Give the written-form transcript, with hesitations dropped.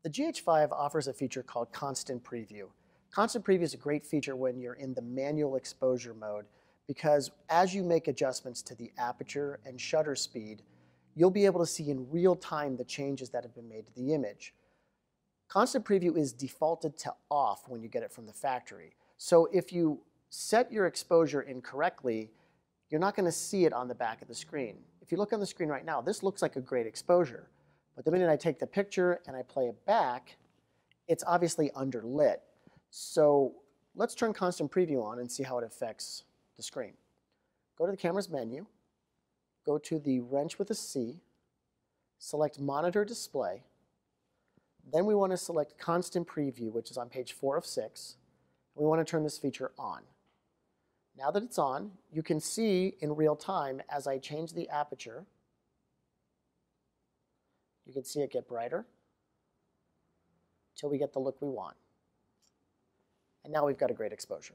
The GH5 offers a feature called Constant Preview. Constant Preview is a great feature when you're in the manual exposure mode because as you make adjustments to the aperture and shutter speed, you'll be able to see in real time the changes that have been made to the image. Constant Preview is defaulted to off when you get it from the factory. So if you set your exposure incorrectly, you're not going to see it on the back of the screen. If you look on the screen right now, this looks like a great exposure. But the minute I take the picture and I play it back, it's obviously underlit. So let's turn Constant Preview on and see how it affects the screen. Go to the camera's menu, go to the wrench with a C, select Monitor Display. Then we want to select Constant Preview, which is on page 4 of 6. We want to turn this feature on. Now that it's on, you can see in real time as I change the aperture, you can see it get brighter till we get the look we want. And now we've got a great exposure.